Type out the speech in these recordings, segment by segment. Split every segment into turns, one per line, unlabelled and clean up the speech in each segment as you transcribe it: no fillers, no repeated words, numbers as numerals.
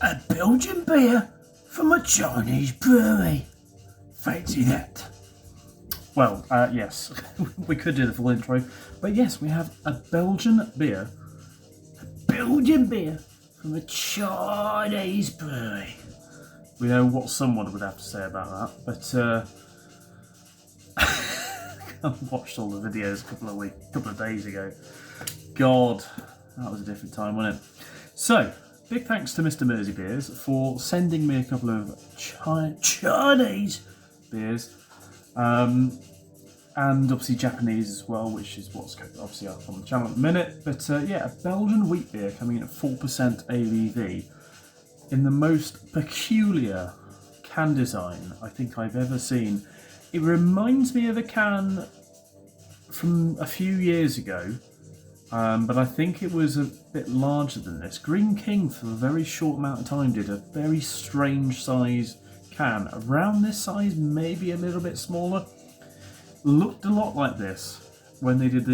A Belgian beer from a Chinese brewery. Fancy that?
Well, yes, we could do the full intro, but yes, we have a Belgian beer.
Belgian beer from a Chinese brewery.
We know what someone would have to say about that, but I watched all the videos a couple of days ago. God, that was a different time, wasn't it? So, big thanks to Mr. Mersey Beers for sending me a couple of Chinese beers, and obviously Japanese as well, which is what's obviously up on the channel at the minute. But yeah, a Belgian wheat beer coming in at 4% ABV in the most peculiar can design I think I've ever seen. It reminds me of a can from a few years ago, but I think it was a bit larger than this. Green King, for a very short amount of time, did a very strange size can. Around this size, maybe a little bit smaller. Looked a lot like this when they did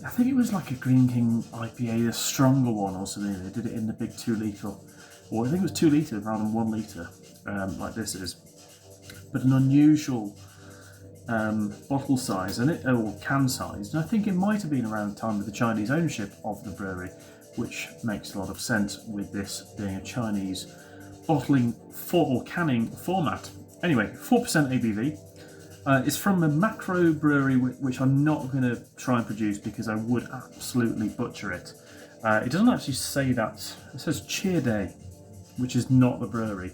I think it was like a Green King IPA, a stronger one or something. They did it in the big 2 litre, or I think it was 2 litre rather than 1 litre, like this is. But an unusual bottle size or can size, and I think it might have been around the time of the Chinese ownership of the brewery, which makes a lot of sense with this being a Chinese bottling or canning format. Anyway, 4% ABV. It's from a macro brewery, which I'm not going to try and produce because I would absolutely butcher it. It doesn't actually say that. It says Cheerday, which is not the brewery.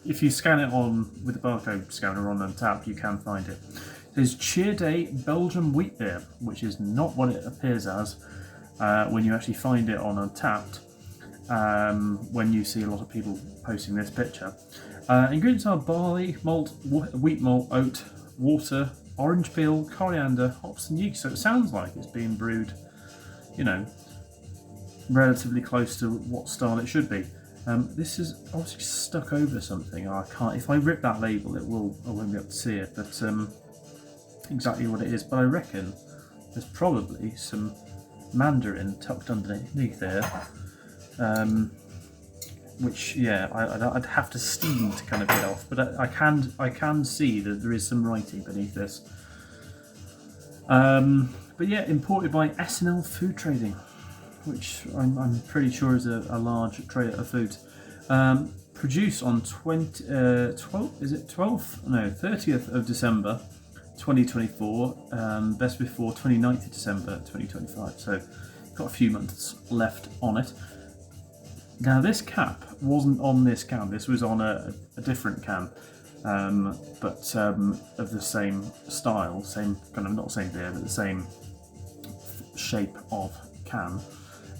If you scan it on with the barcode scanner on Untapped, you can find it. It says Cheerday Belgian wheat beer, which is not what it appears as when you actually find it on Untapped, when you see a lot of people posting this picture. Ingredients are barley, malt, wheat malt, oat, water, orange peel, coriander, hops and yeast. So it sounds like it's being brewed, relatively close to what style it should be. This is obviously stuck over something. I can't. If I rip that label, I won't be able to see it. But exactly what it is. But I reckon there's probably some Mandarin tucked underneath there. Which, yeah, I'd have to steam to kind of get off. But I can see that there is some writing beneath this. But yeah, imported by S&L Food Trading, which I'm pretty sure is a large trader of foods. Produced on 30th of December 2024, best before 29th of December 2025, so got a few months left on it. Now this cap wasn't on this can, this was on a different can, but of the same style, same kind of, not same beer, but the same shape of can.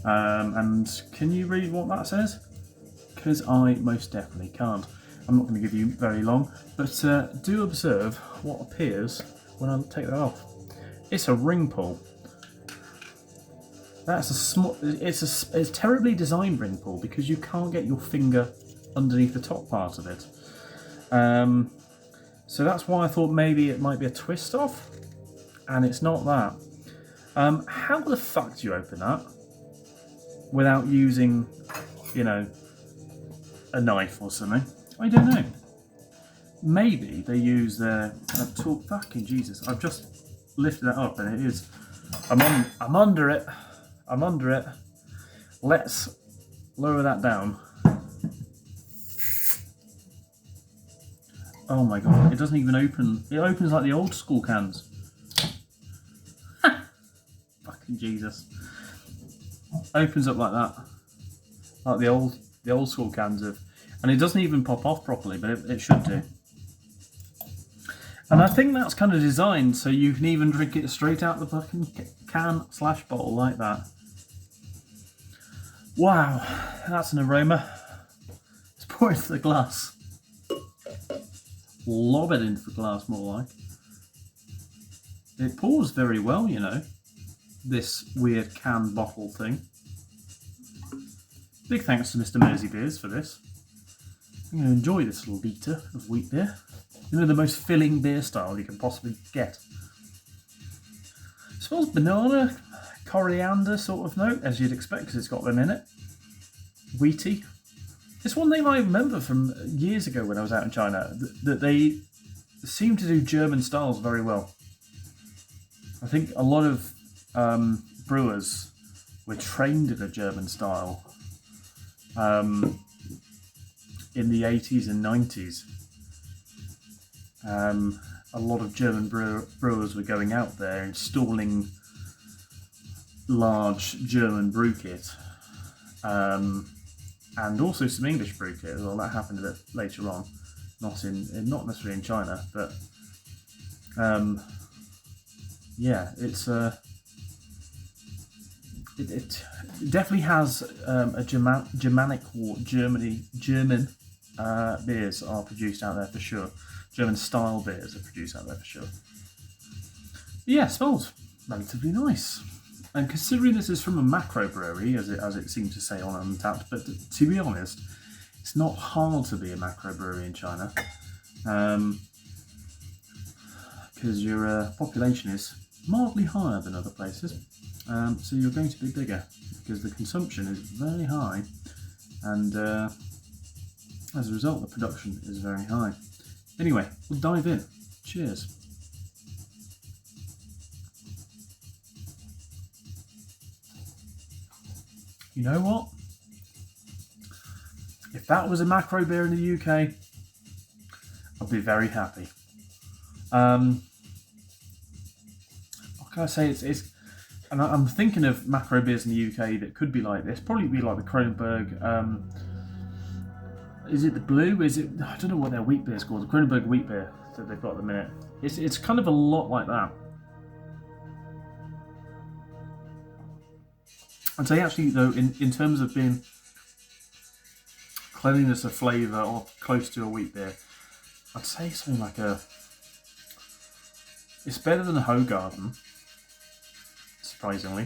And can you read what that says? Because I most definitely can't. I'm not going to give you very long, but do observe what appears when I take that off. It's a ring pull. That's a small. It's terribly designed ring pull because you can't get your finger underneath the top part of it. So that's why I thought maybe it might be a twist off, and it's not that. How the fuck do you open that without using, a knife or something? I don't know. Maybe they use their tool. Fucking Jesus! I've just lifted that up, and it is. I'm under it. I'm under it. Let's lower that down. Oh my god! It doesn't even open. It opens like the old school cans. Fucking Jesus! Opens up like that, like the old school cans of, and it doesn't even pop off properly, but it should do. And I think that's kind of designed so you can even drink it straight out the fucking can/bottle like that. Wow, that's an aroma. Let's pour it into the glass. Lob it into the glass, more like. It pours very well, this weird can bottle thing. Big thanks to Mr. Mersey Beers for this. I'm going to enjoy this little litre of wheat beer. The most filling beer style you can possibly get. It smells banana, coriander sort of note, as you'd expect, because it's got them in it. Wheaty. It's one thing I remember from years ago when I was out in China, that they seem to do German styles very well. I think a lot of brewers were trained in a German style in the 80s and 90s. A lot of German brewers were going out there installing large German brew kit, and also some English brew kit. Well, that happened a bit later on, not necessarily in China, but yeah, it definitely has a German beers are produced out there for sure. German style beers are produced out there for sure. But yeah, it smells relatively nice. And considering this is from a macro brewery, as it seems to say on Untapped, but to be honest, it's not hard to be a macro brewery in China, because your population is mildly higher than other places, so you're going to be bigger because the consumption is very high, and as a result, the production is very high. Anyway, we'll dive in. Cheers. You know what? If that was a macro beer in the UK, I'd be very happy. What can I say? It's and I'm thinking of macro beers in the UK that could be like this. Probably be like the Kronenbourg. Is it the Blue? Is it? I don't know what their wheat beer is called. The Kronenbourg wheat beer that they've got at the minute. It's kind of a lot like that. I'd say actually though, in terms of being cleanliness of flavour or close to a wheat beer, I'd say something like it's better than a Hoegaarden, surprisingly.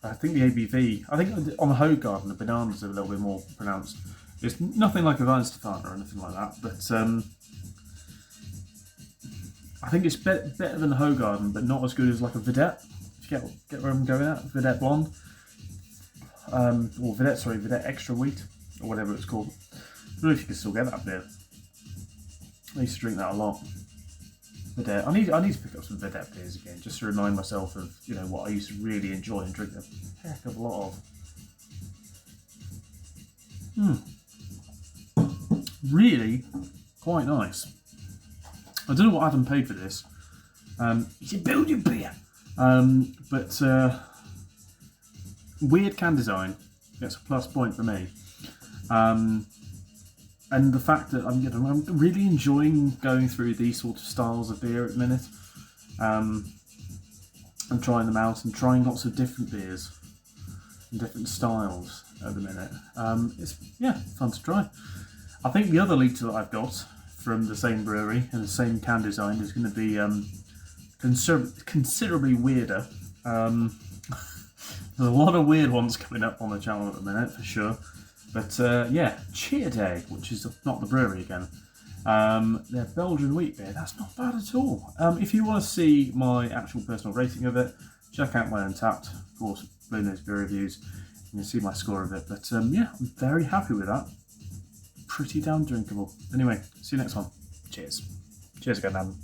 I think the ABV, I think on the Hoegaarden the bananas are a little bit more pronounced. It's nothing like a Weihenstephan or anything like that, but I think it's better than a Hoegaarden, but not as good as like a Vedette. If you get where I'm going at, Vedette Blonde, or Vedette Extra Wheat, or whatever it's called. I don't know if you can still get that beer. I used to drink that a lot. Vedette. I need to pick up some Vedette beers again, just to remind myself of what I used to really enjoy and drink a heck of a lot of. Really quite nice. I don't know what Adam paid for this. It's a Belgian beer. But weird can design gets a plus point for me. And the fact that I'm really enjoying going through these sort of styles of beer at the minute, and trying them out and trying lots of different beers and different styles at the minute. It's fun to try. I think the other liter that I've got from the same brewery and the same can design is going to be considerably weirder. There's a lot of weird ones coming up on the channel at the minute for sure. But Cheerday, which is not the brewery again, their Belgian wheat beer, that's not bad at all. If you want to see my actual personal rating of it, check out my Untapped, of course, Bruno's beer reviews, and you'll see my score of it. But I'm very happy with that. Pretty damn drinkable. Anyway, see you next one. Cheers. Cheers again, Adam.